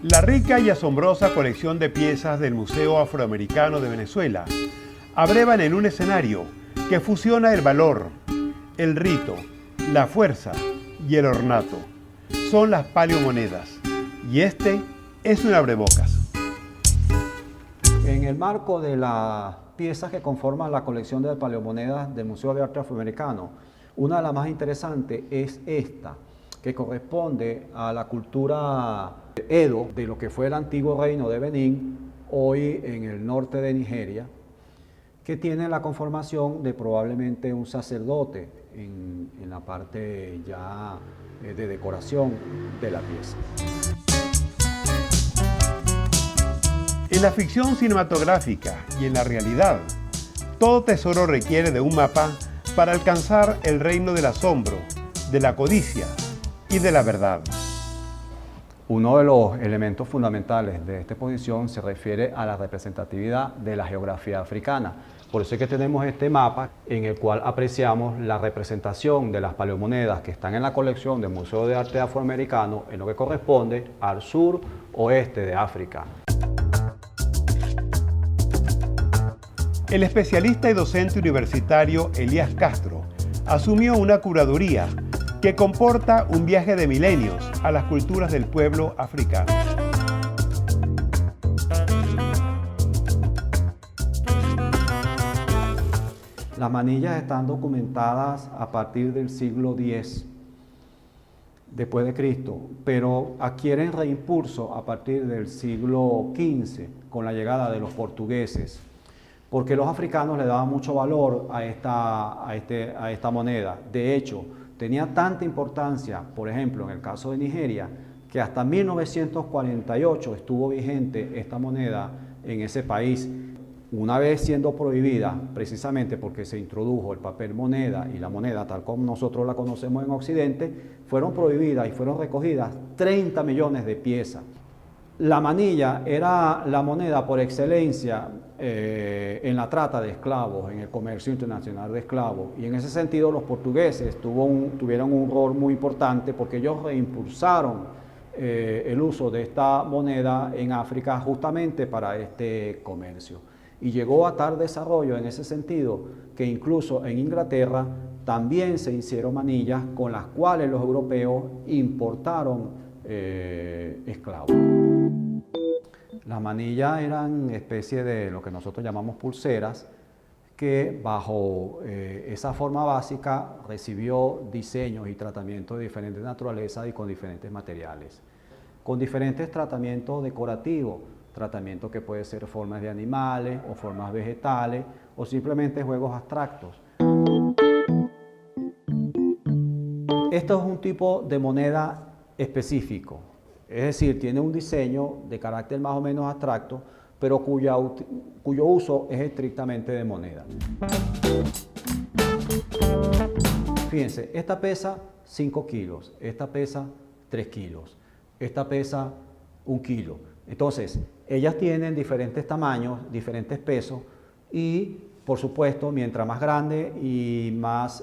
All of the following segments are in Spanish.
La rica y asombrosa colección de piezas del Museo Afroamericano de Venezuela abrevan en un escenario que fusiona el valor, el rito, la fuerza y el ornato. Son las paleomonedas y este es un abrebocas. En el marco de las piezas que conforman la colección de paleomonedas del Museo de Arte Afroamericano, una de las más interesantes es esta, que corresponde a la cultura Edo, de lo que fue el antiguo reino de Benín, hoy en el norte de Nigeria, que tiene la conformación de probablemente un sacerdote en la parte ya de decoración de la pieza. En la ficción cinematográfica y en la realidad, todo tesoro requiere de un mapa para alcanzar el reino del asombro, de la codicia y de la verdad. Uno de los elementos fundamentales de esta exposición se refiere a la representatividad de la geografía africana. Por eso es que tenemos este mapa en el cual apreciamos la representación de las paleomonedas que están en la colección del Museo de Arte Afroamericano en lo que corresponde al sur-oeste de África. El especialista y docente universitario Elías Castro asumió una curaduría que comporta un viaje de milenios a las culturas del pueblo africano. Las manillas están documentadas a partir del siglo X después de Cristo, pero adquieren reimpulso a partir del siglo XV con la llegada de los portugueses, porque los africanos le daban mucho valor a esta moneda. De hecho, tenía tanta importancia, por ejemplo, en el caso de Nigeria, que hasta 1948 estuvo vigente esta moneda en ese país. Una vez siendo prohibida, precisamente porque se introdujo el papel moneda y la moneda tal como nosotros la conocemos en Occidente, fueron prohibidas y fueron recogidas 30 millones de piezas. La manilla era la moneda por excelencia en la trata de esclavos, en el comercio internacional de esclavos, y en ese sentido los portugueses tuvieron un rol muy importante porque ellos reimpulsaron el uso de esta moneda en África justamente para este comercio. Y llegó a tal desarrollo en ese sentido que incluso en Inglaterra también se hicieron manillas con las cuales los europeos importaron esclavos. Las manillas eran especie de lo que nosotros llamamos pulseras, que bajo esa forma básica recibió diseños y tratamientos de diferentes naturalezas y con diferentes materiales, con diferentes tratamientos decorativos, tratamientos que pueden ser formas de animales o formas vegetales o simplemente juegos abstractos. Esto es un tipo de moneda específico, es decir, tiene un diseño de carácter más o menos abstracto, pero cuyo uso es estrictamente de moneda. Fíjense, esta pesa 5 kilos, esta pesa 3 kilos, esta pesa 1 kilo. Entonces, ellas tienen diferentes tamaños, diferentes pesos y, por supuesto, mientras más grande y más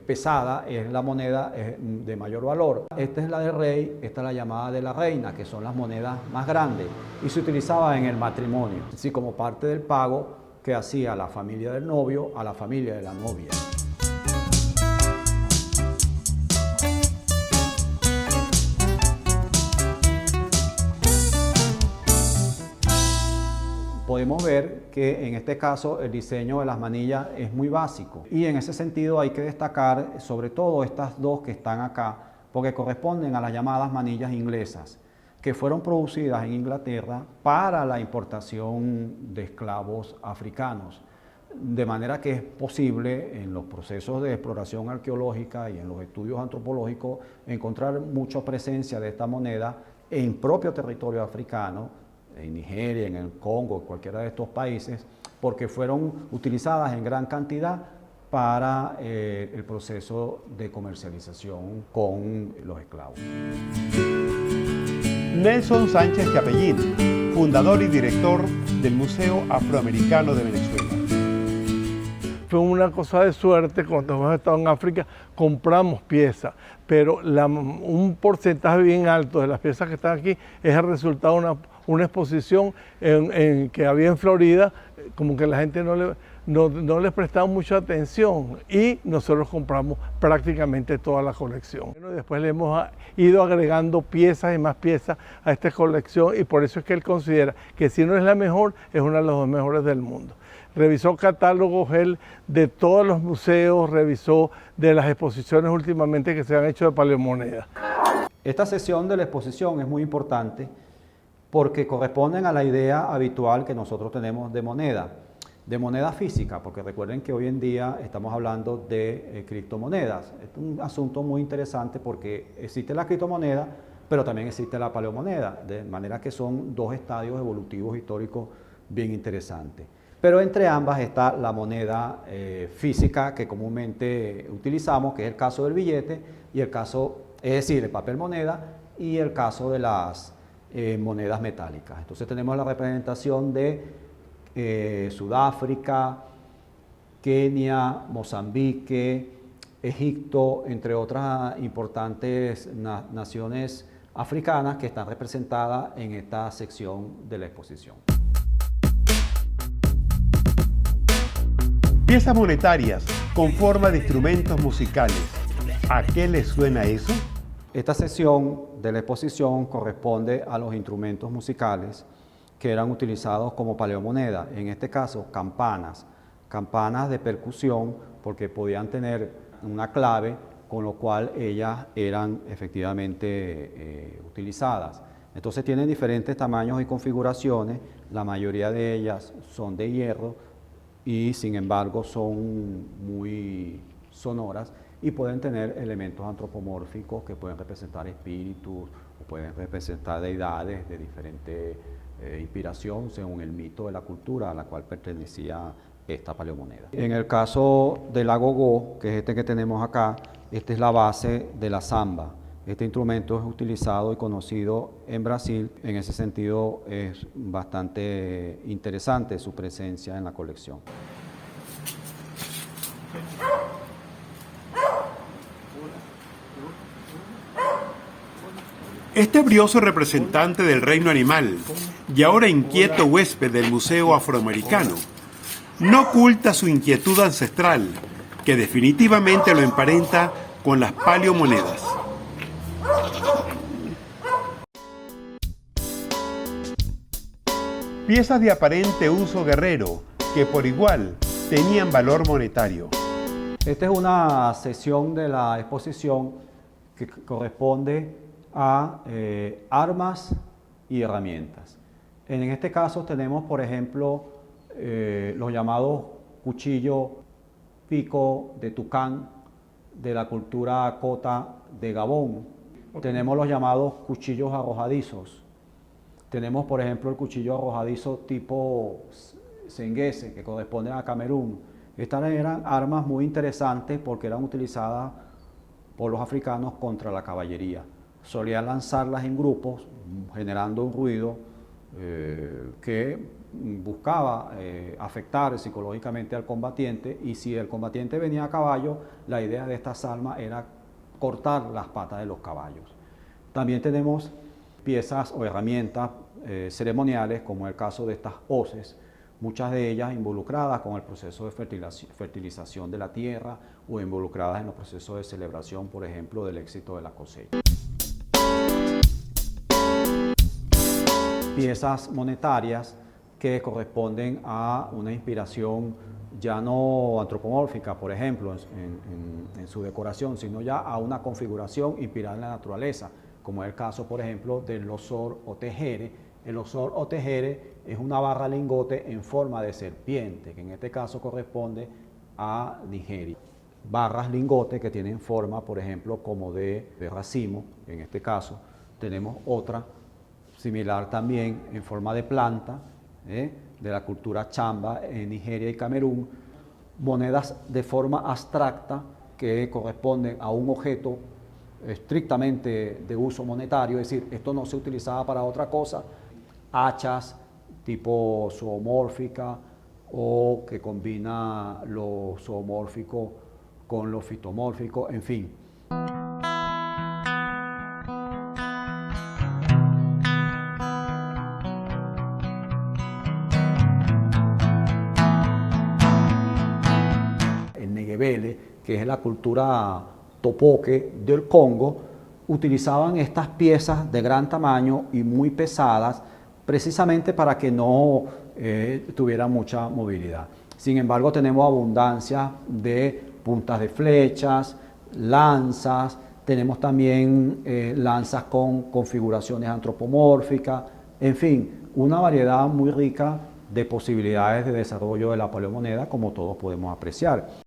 pesada es la moneda, es de mayor valor. Esta es la del rey, esta es la llamada de la reina, que son las monedas más grandes y se utilizaba en el matrimonio, así como parte del pago que hacía la familia del novio a la familia de la novia. Podemos ver que en este caso el diseño de las manillas es muy básico y en ese sentido hay que destacar sobre todo estas dos que están acá porque corresponden a las llamadas manillas inglesas que fueron producidas en Inglaterra para la importación de esclavos africanos, de manera que es posible en los procesos de exploración arqueológica y en los estudios antropológicos encontrar mucha presencia de esta moneda en propio territorio africano, en Nigeria, en el Congo, en cualquiera de estos países, porque fueron utilizadas en gran cantidad para el proceso de comercialización con los esclavos. Nelson Sánchez Chapellín, fundador y director del Museo Afroamericano de Venezuela. fue una cosa de suerte. Cuando hemos estado en África compramos piezas, pero un porcentaje bien alto de las piezas que están aquí es el resultado de una exposición que había en Florida, como que la gente no les prestaba mucha atención y nosotros compramos prácticamente toda la colección. Bueno, después le hemos ido agregando piezas y más piezas a esta colección y por eso es que él considera que si no es la mejor, es una de las dos mejores del mundo. Revisó catálogos él de todos los museos, revisó de las exposiciones últimamente que se han hecho de paleomonedas. Esta sesión de la exposición es muy importante porque corresponden a la idea habitual que nosotros tenemos de moneda física, porque recuerden que hoy en día estamos hablando de criptomonedas. Es un asunto muy interesante porque existe la criptomoneda, pero también existe la paleomoneda, de manera que son dos estadios evolutivos históricos bien interesantes. Pero entre ambas está la moneda física que comúnmente utilizamos, que es el caso del billete, y el caso, es decir, el papel moneda, y el caso de las monedas metálicas. Entonces tenemos la representación de Sudáfrica, Kenia, Mozambique, Egipto, entre otras importantes naciones africanas que están representadas en esta sección de la exposición. Piezas monetarias con forma de instrumentos musicales. ¿A qué les suena eso? Esta sección de la exposición corresponde a los instrumentos musicales que eran utilizados como paleomoneda, en este caso campanas de percusión, porque podían tener una clave con lo cual ellas eran efectivamente utilizadas. Entonces tienen diferentes tamaños y configuraciones, la mayoría de ellas son de hierro y sin embargo son muy sonoras y pueden tener elementos antropomórficos que pueden representar espíritus o pueden representar deidades de diferente inspiración según el mito de la cultura a la cual pertenecía esta paleomoneda. En el caso del agogó, que es este que tenemos acá, esta es la base de la samba. Este instrumento es utilizado y conocido en Brasil. En ese sentido es bastante interesante su presencia en la colección. Este brioso representante del reino animal y ahora inquieto huésped del Museo Afroamericano no oculta su inquietud ancestral, que definitivamente lo emparenta con las paleomonedas. Piezas de aparente uso guerrero que por igual tenían valor monetario. Esta es una sección de la exposición que corresponde a armas y herramientas. En este caso tenemos, por ejemplo, los llamados cuchillos pico de tucán de la cultura cota de Gabón. Tenemos los llamados cuchillos arrojadizos. Tenemos, por ejemplo, el cuchillo arrojadizo tipo Senghese, que corresponde a Camerún. Estas eran armas muy interesantes porque eran utilizadas por los africanos contra la caballería. Solían lanzarlas en grupos, generando un ruido que buscaba afectar psicológicamente al combatiente, y si el combatiente venía a caballo, la idea de estas armas era cortar las patas de los caballos. También tenemos piezas o herramientas ceremoniales, como el caso de estas hoces, muchas de ellas involucradas con el proceso de fertilización de la tierra o involucradas en los procesos de celebración, por ejemplo, del éxito de la cosecha. Piezas monetarias que corresponden a una inspiración ya no antropomórfica, por ejemplo, en su decoración, sino ya a una configuración inspirada en la naturaleza, como es el caso, por ejemplo, del osor o tejere. El osor o tejere es una barra lingote en forma de serpiente, que en este caso corresponde a Nigeria. Barras lingote que tienen forma, por ejemplo, como de racimo, en este caso. Tenemos otra similar también en forma de planta, de la cultura chamba en Nigeria y Camerún. Monedas de forma abstracta que corresponden a un objeto estrictamente de uso monetario, es decir, esto no se utilizaba para otra cosa. Hachas tipo zoomórfica, o que combina lo zoomórfico con lo fitomórfico, en fin. El Neguebele, que es la cultura topoque del Congo, utilizaban estas piezas de gran tamaño y muy pesadas precisamente para que no tuvieran mucha movilidad. Sin embargo, tenemos abundancia de puntas de flechas, lanzas, tenemos también lanzas con configuraciones antropomórficas, en fin, una variedad muy rica de posibilidades de desarrollo de la paleomoneda, como todos podemos apreciar.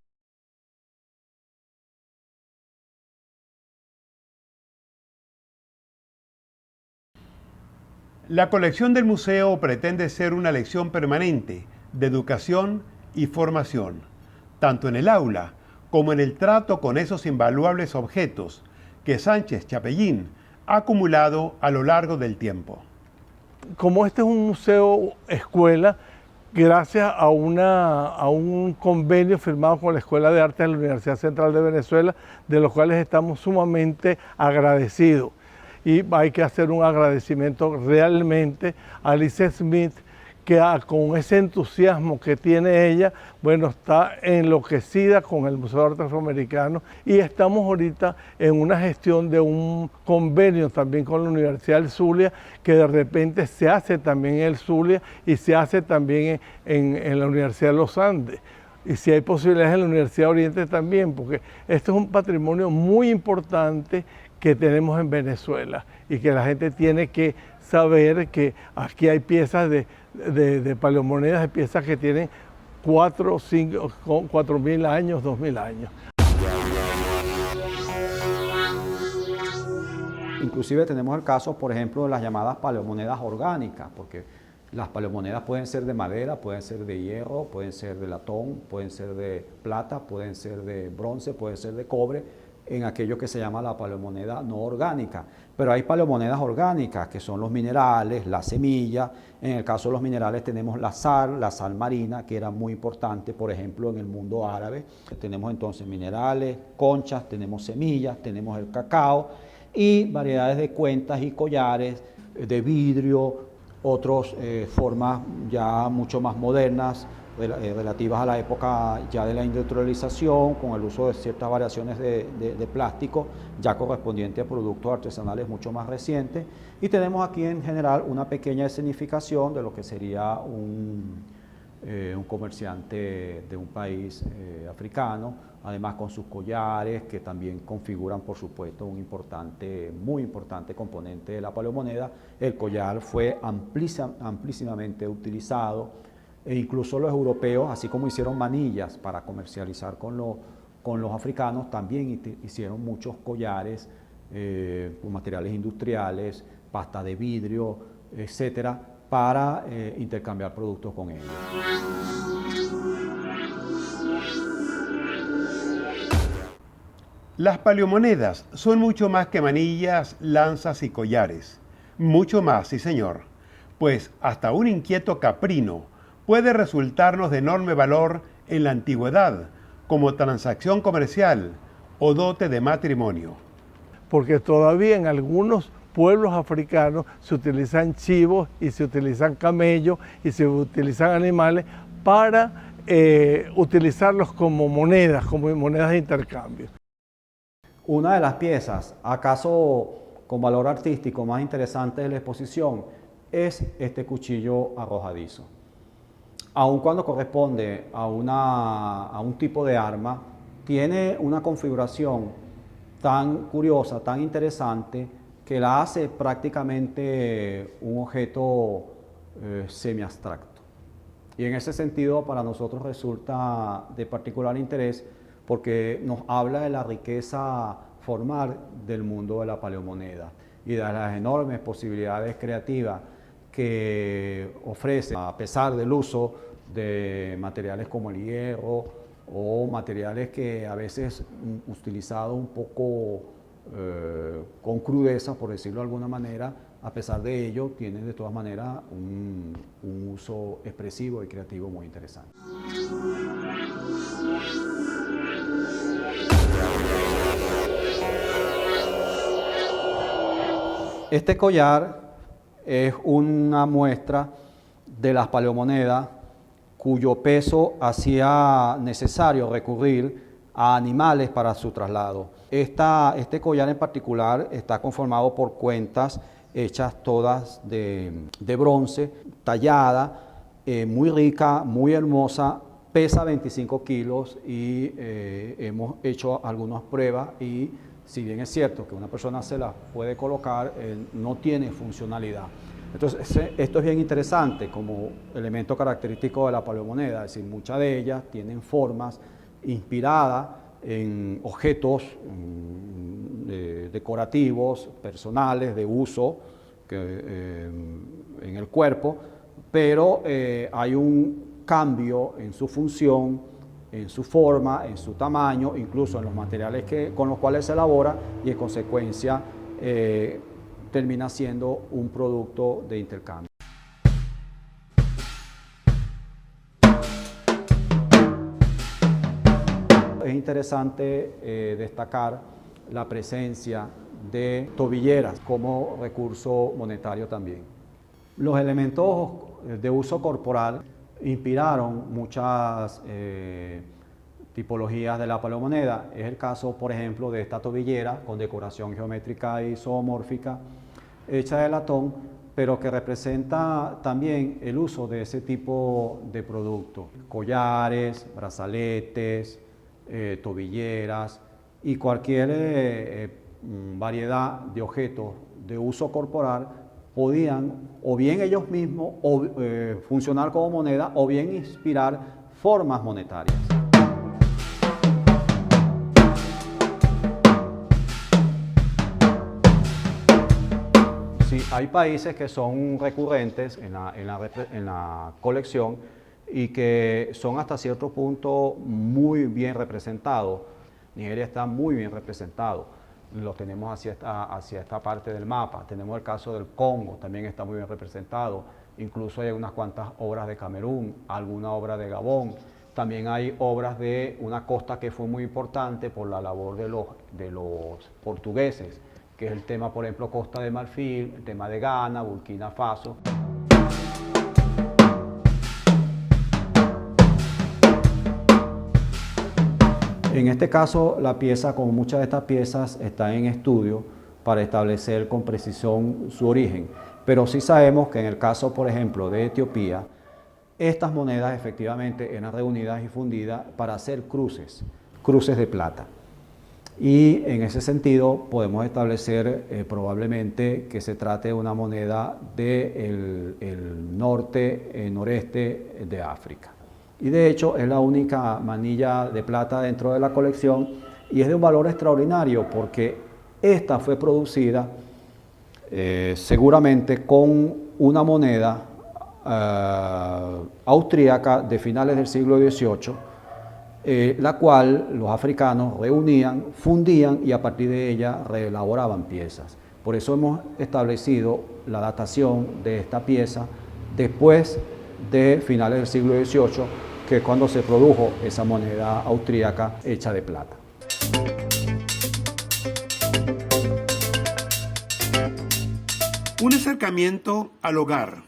La colección del museo pretende ser una lección permanente de educación y formación, tanto en el aula como en el trato con esos invaluables objetos que Sánchez Chapellín ha acumulado a lo largo del tiempo. Como este es un museo escuela, gracias a un convenio firmado con la Escuela de Artes de la Universidad Central de Venezuela, de los cuales estamos sumamente agradecidos. Y hay que hacer un agradecimiento realmente a Alice Smith, que con ese entusiasmo que tiene ella, bueno, está enloquecida con el Museo de Arte Afroamericano, y estamos ahorita en una gestión de un convenio también con la Universidad del Zulia, que de repente se hace también en el Zulia y se hace también en la Universidad de los Andes. Y si hay posibilidades en la Universidad de Oriente también, porque este es un patrimonio muy importante que tenemos en Venezuela y que la gente tiene que saber que aquí hay piezas de paleomonedas, de piezas que tienen 4.000 años, 2.000 años. Inclusive tenemos el caso, por ejemplo, de las llamadas paleomonedas orgánicas, porque las paleomonedas pueden ser de madera, pueden ser de hierro, pueden ser de latón, pueden ser de plata, pueden ser de bronce, pueden ser de cobre, en aquello que se llama la paleomoneda no orgánica. Pero hay paleomonedas orgánicas, que son los minerales, la semilla. En el caso de los minerales tenemos la sal marina, que era muy importante, por ejemplo, en el mundo árabe. Tenemos entonces minerales, conchas, tenemos semillas, tenemos el cacao y variedades de cuentas y collares de vidrio, otras formas ya mucho más modernas, relativas a la época ya de la industrialización, con el uso de ciertas variaciones de plástico, ya correspondiente a productos artesanales mucho más recientes. Y tenemos aquí en general una pequeña escenificación de lo que sería un comerciante de un país africano, además con sus collares, que también configuran, por supuesto, un muy importante componente de la paleomoneda. El collar fue amplísimamente utilizado, e incluso los europeos, así como hicieron manillas para comercializar con los africanos, también hicieron muchos collares con materiales industriales, pasta de vidrio, etcétera, para intercambiar productos con ellos. Las paleomonedas son mucho más que manillas, lanzas y collares. Mucho más, sí señor. Pues hasta un inquieto caprino puede resultarnos de enorme valor en la antigüedad, como transacción comercial o dote de matrimonio. Porque todavía en algunos pueblos africanos se utilizan chivos y se utilizan camellos y se utilizan animales para utilizarlos como monedas de intercambio. Una de las piezas, acaso con valor artístico más interesante de la exposición, es este cuchillo arrojadizo. Aun cuando corresponde a un tipo de arma, tiene una configuración tan curiosa, tan interesante, que la hace prácticamente un objeto semiabstracto. Y en ese sentido para nosotros resulta de particular interés, porque nos habla de la riqueza formal del mundo de la paleomoneda y de las enormes posibilidades creativas que ofrece, a pesar del uso de materiales como el hierro o materiales que a veces utilizados un poco con crudeza, por decirlo de alguna manera. A pesar de ello, tienen de todas maneras un uso expresivo y creativo muy interesante. Este collar es una muestra de las paleomonedas cuyo peso hacía necesario recurrir a animales para su traslado. Este collar en particular está conformado por cuentas hechas todas de bronce, tallada, muy rica, muy hermosa, pesa 25 kilos y hemos hecho algunas pruebas y si bien es cierto que una persona se la puede colocar, no tiene funcionalidad. Entonces, esto es bien interesante como elemento característico de la paleomoneda, es decir, muchas de ellas tienen formas inspiradas en objetos decorativos, personales, de uso en el cuerpo, pero hay un cambio en su función, en su forma, en su tamaño, incluso en los materiales con los cuales se elabora y en consecuencia termina siendo un producto de intercambio. Es interesante destacar la presencia de tobilleras como recurso monetario también. Los elementos de uso corporal inspiraron muchas tipologías de la paleomoneda. Es el caso, por ejemplo, de esta tobillera con decoración geométrica y zoomórfica, hecha de latón, pero que representa también el uso de ese tipo de productos. Collares, brazaletes, tobilleras y cualquier variedad de objetos de uso corporal podían o bien ellos mismos funcionar como moneda o bien inspirar formas monetarias. Sí, hay países que son recurrentes en la colección y que son hasta cierto punto muy bien representados. Nigeria está muy bien representado. Lo tenemos hacia esta parte del mapa. Tenemos el caso del Congo, también está muy bien representado. Incluso hay unas cuantas obras de Camerún, alguna obra de Gabón. También hay obras de una costa que fue muy importante por la labor de los portugueses, que es el tema, por ejemplo, Costa de Marfil, el tema de Ghana, Burkina Faso. En este caso, la pieza, como muchas de estas piezas, está en estudio para establecer con precisión su origen. Pero sí sabemos que en el caso, por ejemplo, de Etiopía, estas monedas efectivamente eran reunidas y fundidas para hacer cruces de plata. Y en ese sentido podemos establecer probablemente que se trate de una moneda del noreste de África. Y de hecho es la única manilla de plata dentro de la colección y es de un valor extraordinario porque esta fue producida seguramente con una moneda austríaca de finales del siglo XVIII, la cual los africanos reunían, fundían y a partir de ella reelaboraban piezas. Por eso hemos establecido la datación de esta pieza después de finales del siglo XVIII, que es cuando se produjo esa moneda austríaca hecha de plata. Un acercamiento al hogar.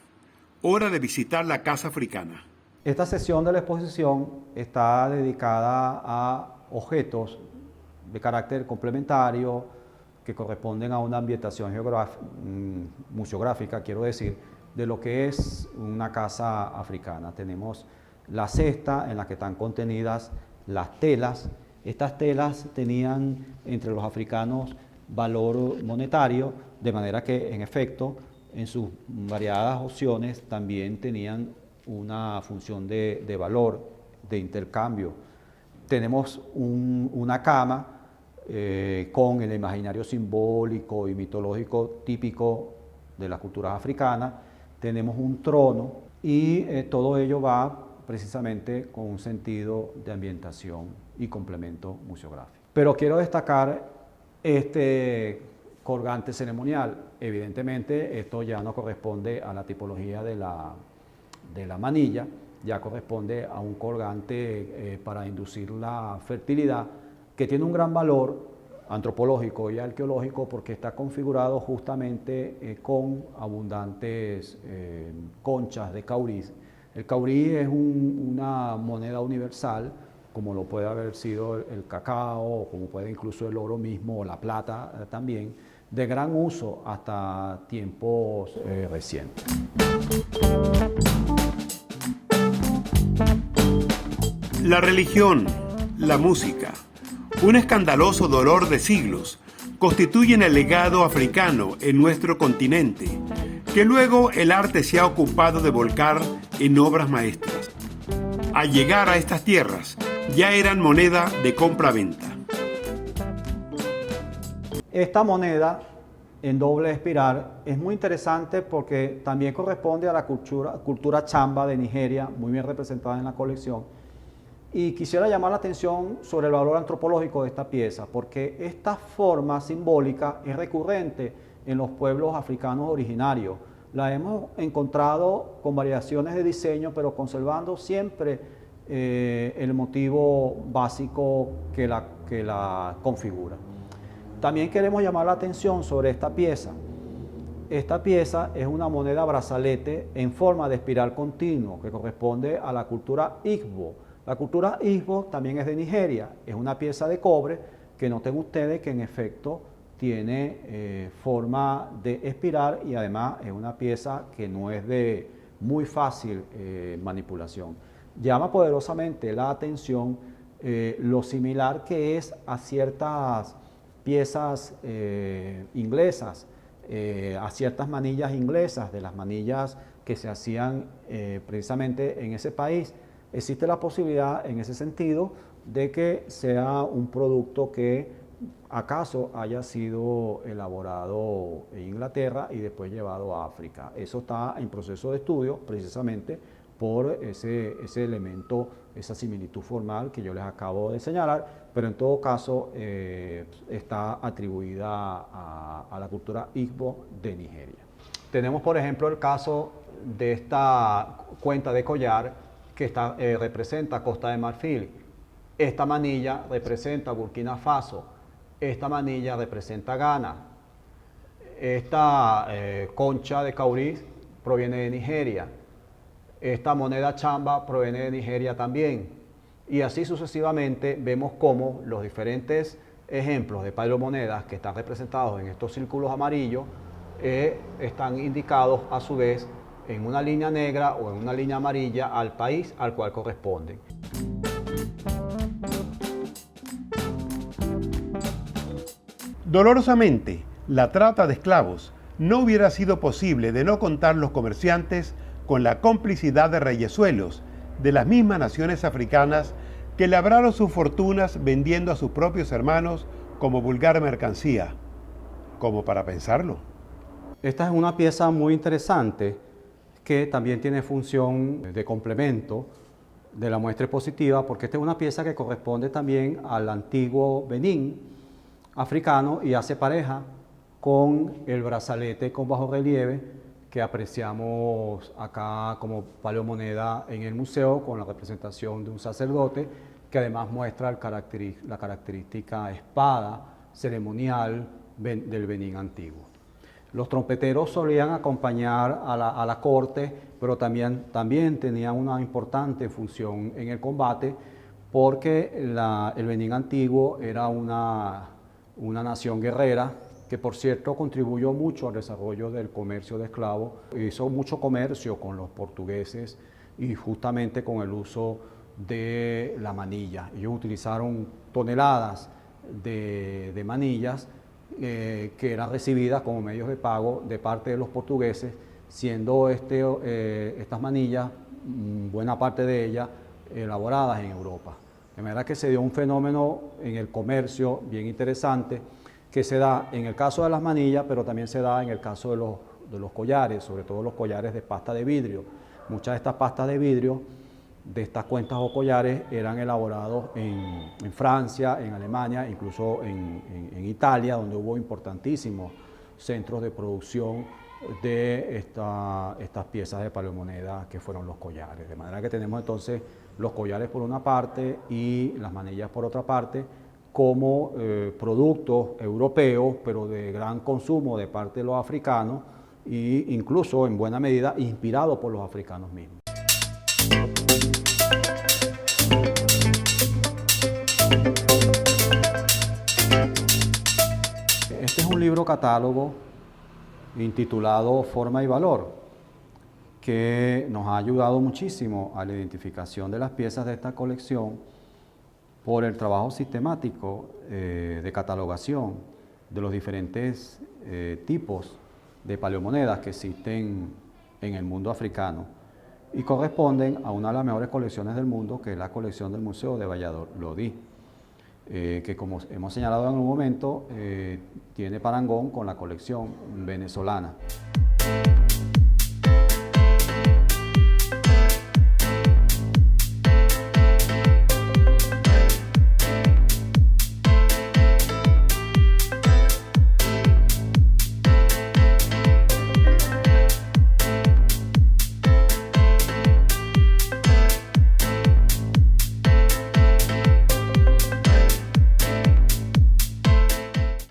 Hora de visitar la Casa Africana. Esta sesión de la exposición está dedicada a objetos de carácter complementario que corresponden a una ambientación museográfica, quiero decir, de lo que es una casa africana. Tenemos la cesta en la que están contenidas las telas. Estas telas tenían entre los africanos valor monetario, de manera que en efecto en sus variadas opciones también tenían una función de valor, de intercambio. Tenemos una cama con el imaginario simbólico y mitológico típico de las culturas africanas. Tenemos un trono y todo ello va precisamente con un sentido de ambientación y complemento museográfico. Pero quiero destacar este colgante ceremonial. Evidentemente esto ya no corresponde a la tipología de la manilla, ya corresponde a un colgante para inducir la fertilidad, que tiene un gran valor antropológico y arqueológico porque está configurado justamente con abundantes conchas de cauriz. El caurí es una moneda universal, como lo puede haber sido el cacao, o como puede incluso el oro mismo o la plata también, de gran uso hasta tiempos recientes. La religión, la música, un escandaloso dolor de siglos, constituyen el legado africano en nuestro continente, que luego el arte se ha ocupado de volcar en obras maestras. Al llegar a estas tierras, ya eran moneda de compra-venta. Esta moneda en doble espiral es muy interesante porque también corresponde a la cultura chamba de Nigeria, muy bien representada en la colección. Y quisiera llamar la atención sobre el valor antropológico de esta pieza, porque esta forma simbólica es recurrente en los pueblos africanos originarios. La hemos encontrado con variaciones de diseño, pero conservando siempre el motivo básico que la configura. También queremos llamar la atención sobre esta pieza. Esta pieza es una moneda brazalete en forma de espiral continuo que corresponde a la cultura Igbo. La cultura Igbo también es de Nigeria. Es una pieza de cobre que noten ustedes que en efecto tiene forma de espiral y además es una pieza que no es de muy fácil manipulación. Llama poderosamente la atención lo similar que es a ciertas piezas inglesas, a ciertas manillas inglesas, de las manillas que se hacían precisamente en ese país. Existe la posibilidad en ese sentido de que sea un producto que acaso haya sido elaborado en Inglaterra y después llevado a África. Eso está en proceso de estudio precisamente por ese elemento, esa similitud formal que yo les acabo de señalar, pero en todo caso está atribuida a la cultura Igbo de Nigeria. Tenemos por ejemplo el caso de esta cuenta de collar que representa Costa de Marfil. Esta manilla representa Burkina Faso. Esta manilla representa Ghana. Esta concha de cauriz proviene de Nigeria. Esta moneda chamba proviene de Nigeria también. Y así sucesivamente vemos cómo los diferentes ejemplos de palomonedas que están representados en estos círculos amarillos están indicados a su vez en una línea negra o en una línea amarilla al país al cual corresponden. Dolorosamente, la trata de esclavos no hubiera sido posible de no contar los comerciantes con la complicidad de reyezuelos de las mismas naciones africanas que labraron sus fortunas vendiendo a sus propios hermanos como vulgar mercancía. Como para pensarlo. Esta es una pieza muy interesante que también tiene función de complemento de la muestra expositiva, porque esta es una pieza que corresponde también al antiguo Benín africano y hace pareja con el brazalete con bajo relieve que apreciamos acá como paleomoneda en el museo, con la representación de un sacerdote que además muestra la característica espada ceremonial del Benín antiguo. Los trompeteros solían acompañar a la corte, pero también tenían una importante función en el combate, porque el Benín antiguo era una nación guerrera que, por cierto, contribuyó mucho al desarrollo del comercio de esclavos. Hizo mucho comercio con los portugueses y justamente con el uso de la manilla. Ellos utilizaron toneladas de manillas que eran recibidas como medios de pago de parte de los portugueses, siendo estas manillas, buena parte de ellas, elaboradas en Europa. De manera que se dio un fenómeno en el comercio bien interesante, que se da en el caso de las manillas, pero también se da en el caso de los collares, sobre todo los collares de pasta de vidrio. Muchas de estas pastas de vidrio de estas cuentas o collares eran elaborados en Francia, en Alemania, incluso en Italia, donde hubo importantísimos centros de producción de estas piezas de paleomoneda que fueron los collares. De manera que tenemos entonces los collares por una parte y las manillas por otra parte como productos europeos, pero de gran consumo de parte de los africanos e incluso en buena medida inspirados por los africanos mismos. Este es un libro catálogo intitulado Forma y Valor, que nos ha ayudado muchísimo a la identificación de las piezas de esta colección por el trabajo sistemático de catalogación de los diferentes tipos de paleomonedas que existen en el mundo africano y corresponden a una de las mejores colecciones del mundo, que es la colección del Museo de Valladolid, que como hemos señalado en un momento, tiene parangón con la colección venezolana.